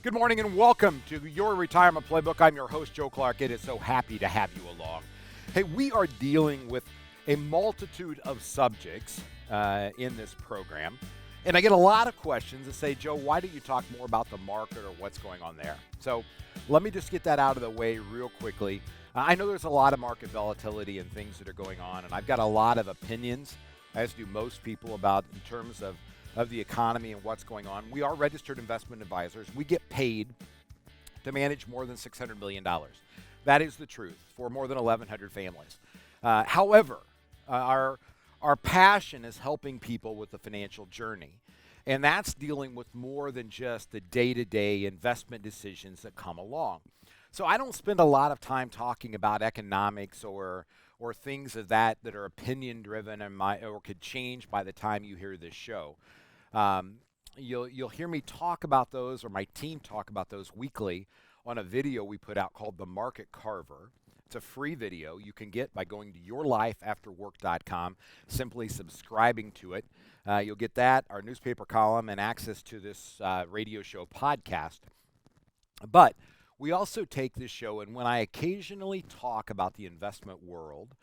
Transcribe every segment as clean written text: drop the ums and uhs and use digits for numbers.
Good morning and welcome to your Retirement Playbook. I'm your host, Joe Clark. It is so happy to have you along. Hey, we are dealing with a multitude of subjects in this program. And I get a lot of questions that say, Joe, why don't you talk more about the market or what's going on there? So let me just get that out of the way real quickly. I know there's a lot of market volatility and things that are going on, and I've got a lot of opinions, as do most people, about in terms of the economy and what's going on. We are registered investment advisors. We get paid to manage more than $600 million. That is the truth for more than 1,100 families. However, our passion is helping people with the financial journey, and that's dealing with more than just the day-to-day investment decisions that come along. So I don't spend a lot of time talking about economics or things of that are opinion-driven or could change by the time you hear this show. You'll hear me talk about those, or my team talk about those weekly on a video we put out called The Market Carver. It's a free video you can get by going to yourlifeafterwork.com, simply subscribing to it. You'll get that, our newspaper column, and access to this radio show podcast. But we also take this show, and when I occasionally talk about the investment world,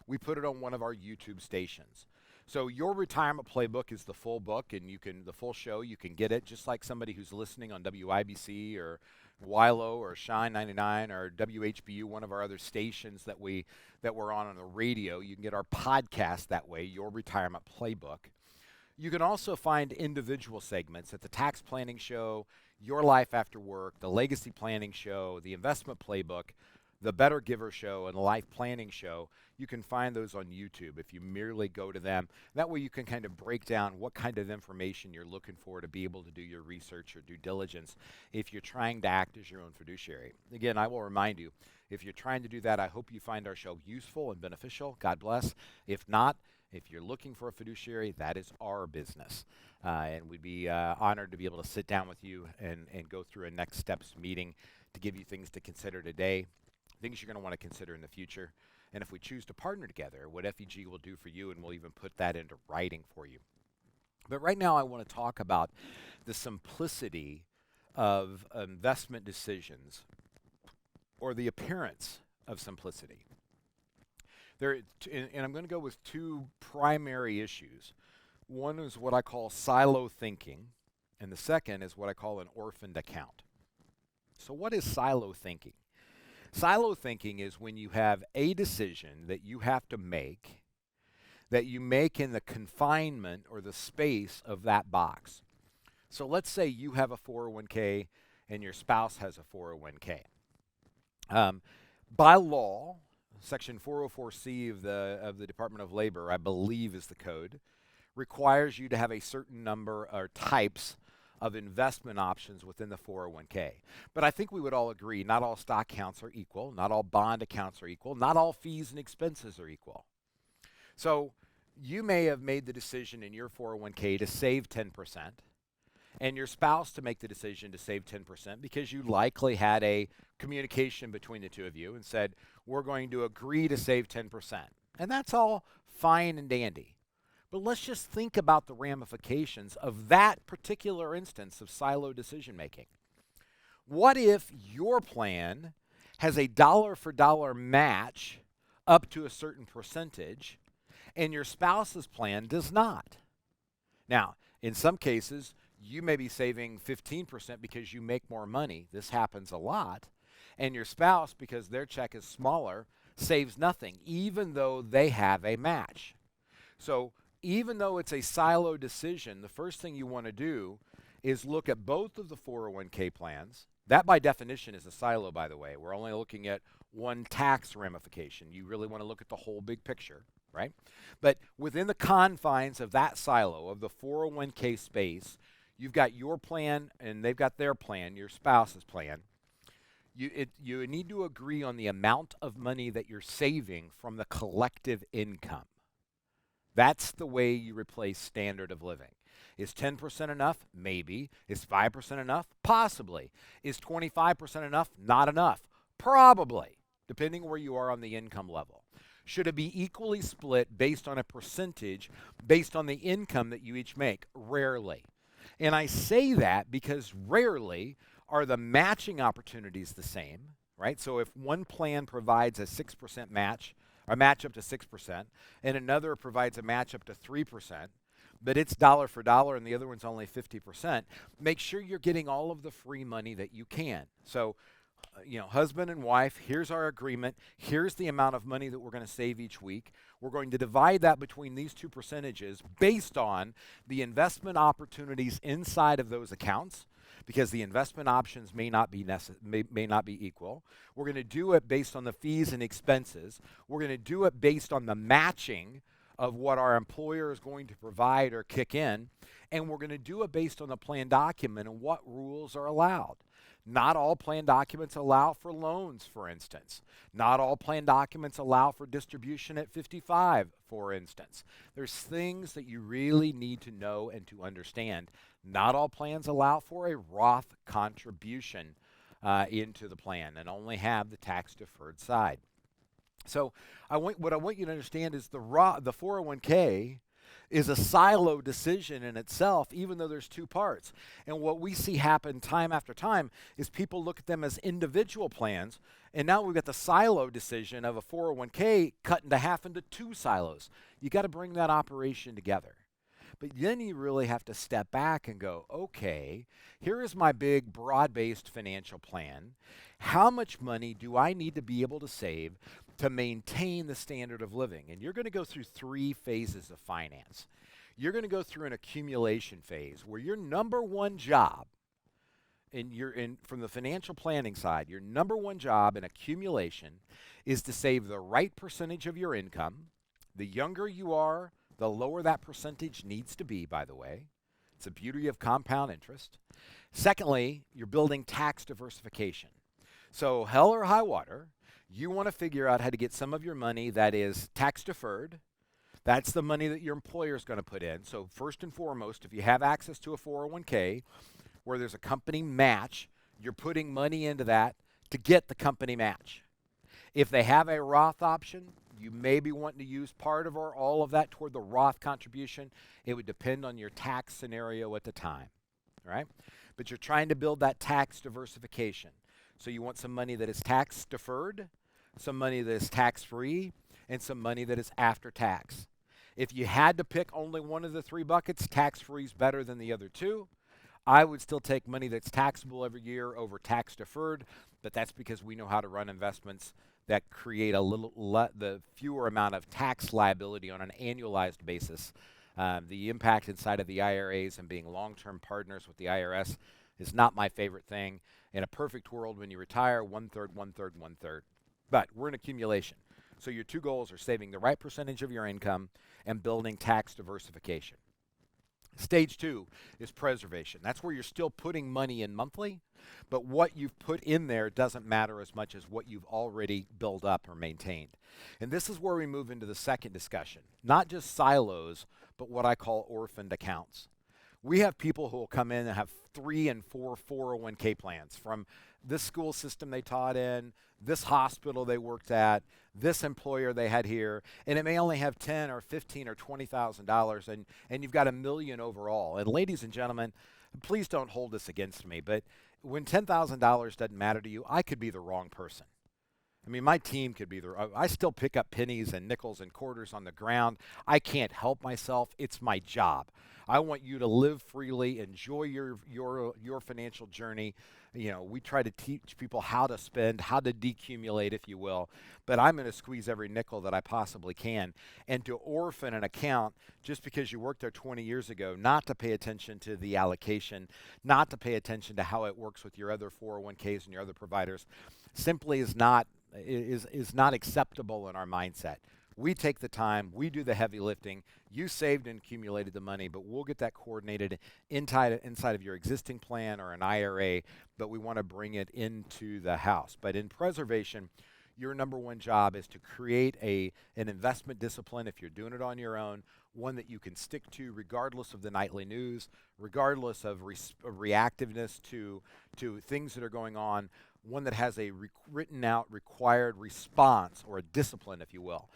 we put it on one of our YouTube stations. So your Retirement Playbook is the full book, and the full show, you can get it just like somebody who's listening on WIBC or WILO or Shine 99 or WHBU, one of our other stations that we're on the radio. You can get our podcast that way, Your Retirement Playbook. You can also find individual segments at the Tax Planning Show, Your Life After Work, the Legacy Planning Show, the Investment Playbook, the Better Giver Show, and the Life Planning Show. You can find those on YouTube if you merely go to them. That way you can kind of break down what kind of information you're looking for to be able to do your research or due diligence if you're trying to act as your own fiduciary. Again, I will remind you, if you're trying to do that, I hope you find our show useful and beneficial. God bless. If not, if you're looking for a fiduciary, that is our business. And we'd be honored to be able to sit down with you and go through a next steps meeting to give you things to consider today, things you're going to want to consider in the future. And if we choose to partner together, what FEG will do for you, and we'll even put that into writing for you. But right now I want to talk about the simplicity of investment decisions, or the appearance of simplicity. And I'm going to go with two primary issues. One is what I call silo thinking, and the second is what I call an orphaned account. So what is silo thinking? Silo thinking is when you have a decision that you have to make, that you make in the confinement or the space of that box. So let's say you have a 401k and your spouse has a 401k. By law, Section 404C of the Department of Labor, I believe is the code, requires you to have a certain number or types of investment options within the 401k. But I think we would all agree not all stock accounts are equal, not all bond accounts are equal, not all fees and expenses are equal. So you may have made the decision in your 401k to save 10%, and your spouse to make the decision to save 10% because you likely had a communication between the two of you and said, we're going to agree to save 10%. And that's all fine and dandy. But let's just think about the ramifications of that particular instance of silo decision making. What if your plan has a dollar-for-dollar match up to a certain percentage, and your spouse's plan does not? Now, in some cases, you may be saving 15% because you make more money. This happens a lot. And your spouse, because their check is smaller, saves nothing, even though they have a match. So even though it's a silo decision, the first thing you want to do is look at both of the 401k plans. That by definition is a silo, by the way. We're only looking at one tax ramification. You really want to look at the whole big picture, right? But within the confines of that silo, of the 401k space, you've got your plan and they've got their plan, your spouse's plan. You need to agree on the amount of money that you're saving from the collective income. That's the way you replace standard of living. Is 10% enough? Maybe. Is 5% enough? Possibly. Is 25% enough? Not enough. Probably, depending where you are on the income level. Should it be equally split based on a percentage based on the income that you each make? Rarely. And I say that because rarely are the matching opportunities the same, right? So if one plan provides a 6% match, or match up to 6%, and another provides a match up to 3%, but it's dollar for dollar and the other one's only 50%, make sure you're getting all of the free money that you can. So, husband and wife, here's our agreement. Here's the amount of money that we're going to save each week. We're going to divide that between these two percentages based on the investment opportunities inside of those accounts, because the investment options may not be may not be equal. We're going to do it based on the fees and expenses. We're going to do it based on the matching of what our employer is going to provide or kick in, and we're going to do it based on the plan document and what rules are allowed. Not all plan documents allow for loans, for instance. Not all plan documents allow for distribution at 55, for instance. There's things that you really need to know and to understand. Not all plans allow for a Roth contribution into the plan and only have the tax-deferred side. So what I want you to understand is the 401k is a silo decision in itself, even though there's two parts. And what we see happen time after time is people look at them as individual plans, and now we've got the silo decision of a 401k cut into half into two silos. You got to bring that operation together. But then you really have to step back and go, okay, here is my big broad-based financial plan. How much money do I need to be able to save to maintain the standard of living? And you're going to go through three phases of finance. You're going to go through an accumulation phase where your number one job, from the financial planning side, your number one job in accumulation is to save the right percentage of your income. The younger you are, the lower that percentage needs to be, by the way. It's the beauty of compound interest. Secondly, you're building tax diversification. So hell or high water, you want to figure out how to get some of your money that is tax deferred. That's the money that your employer is going to put in. So first and foremost, if you have access to a 401k where there's a company match, you're putting money into that to get the company match. If they have a Roth option, you may be wanting to use part of or all of that toward the Roth contribution. It would depend on your tax scenario at the time, right? But you're trying to build that tax diversification. So you want some money that is tax deferred, some money that is tax free, and some money that is after tax. If you had to pick only one of the three buckets, tax free is better than the other two. I would still take money that's taxable every year over tax deferred, but that's because we know how to run investments that create the fewer amount of tax liability on an annualized basis. The impact inside of the IRAs and being long-term partners with the IRS is not my favorite thing. In a perfect world, when you retire, 1/3, 1/3, 1/3. But we're in accumulation. So your two goals are saving the right percentage of your income and building tax diversification. Stage two is preservation. That's where you're still putting money in monthly, but what you've put in there doesn't matter as much as what you've already built up or maintained. And this is where we move into the second discussion. Not just silos, but what I call orphaned accounts. We have people who will come in and have 3 and 4 401k plans from this school system they taught in, this hospital they worked at, this employer they had here, and it may only have 10 or 15 or $20,000, and you've got $1 million overall. And ladies and gentlemen, please don't hold this against me, but when $10,000 doesn't matter to you, I could be the wrong person. I mean, my team could be I still pick up pennies and nickels and quarters on the ground. I can't help myself. It's my job. I want you to live freely, enjoy your financial journey. We try to teach people how to spend, how to decumulate, if you will. But I'm going to squeeze every nickel that I possibly can. And to orphan an account just because you worked there 20 years ago, not to pay attention to the allocation, not to pay attention to how it works with your other 401ks and your other providers, simply is not acceptable in our mindset. We take the time, we do the heavy lifting. You saved and accumulated the money, but we'll get that coordinated inside of your existing plan or an IRA, but we want to bring it into the house. But in preservation, your number one job is to create an investment discipline if you're doing it on your own, one that you can stick to regardless of the nightly news, regardless of reactiveness to things that are going on, one that has a written out required response or a discipline, if you will.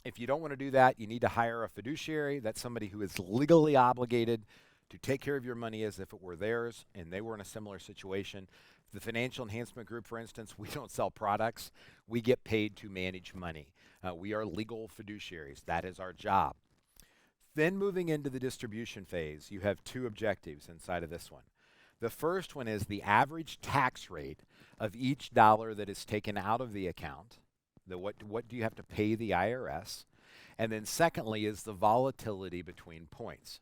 If you don't want to do that, you need to hire a fiduciary. That's somebody who is legally obligated to take care of your money as if it were theirs and they were in a similar situation. The Financial Enhancement Group, for instance, we don't sell products. We get paid to manage money. We are legal fiduciaries. That is our job. Then moving into the distribution phase, you have two objectives inside of this one. The first one is the average tax rate of each dollar that is taken out of the account. What do you have to pay the IRS? And then secondly is the volatility between points.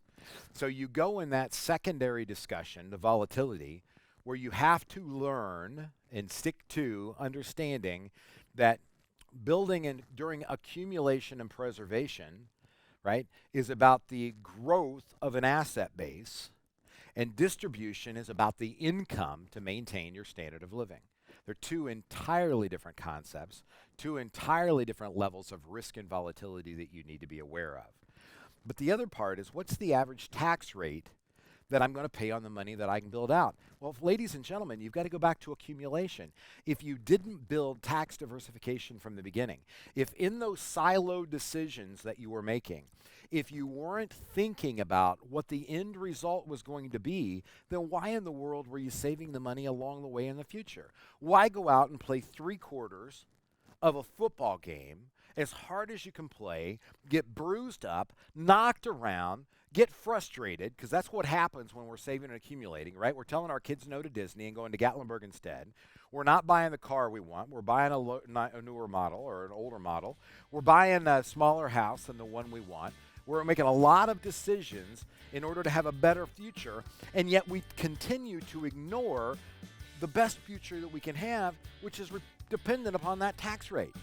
So you go in that secondary discussion, the volatility, where you have to learn and stick to understanding that building and during accumulation and preservation, right, is about the growth of an asset base, and distribution is about the income to maintain your standard of living. They're two entirely different concepts, two entirely different levels of risk and volatility that you need to be aware of. But the other part is, what's the average tax rate that I'm going to pay on the money that I can build out? Well, ladies and gentlemen, you've got to go back to accumulation. If you didn't build tax diversification from the beginning, if in those siloed decisions that you were making, if you weren't thinking about what the end result was going to be, then why in the world were you saving the money along the way in the future? Why go out and play 3/4 of a football game as hard as you can play, get bruised up, knocked around, get frustrated, because that's what happens when we're saving and accumulating, right? We're telling our kids no to Disney and going to Gatlinburg instead. We're not buying the car we want. We're buying a newer model or an older model. We're buying a smaller house than the one we want. We're making a lot of decisions in order to have a better future, and yet we continue to ignore the best future that we can have, which is dependent upon that tax rate.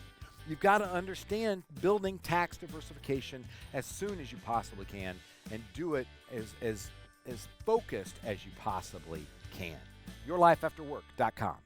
You've got to understand building tax diversification as soon as you possibly can, and do it as focused as you possibly can. YourLifeAfterWork.com.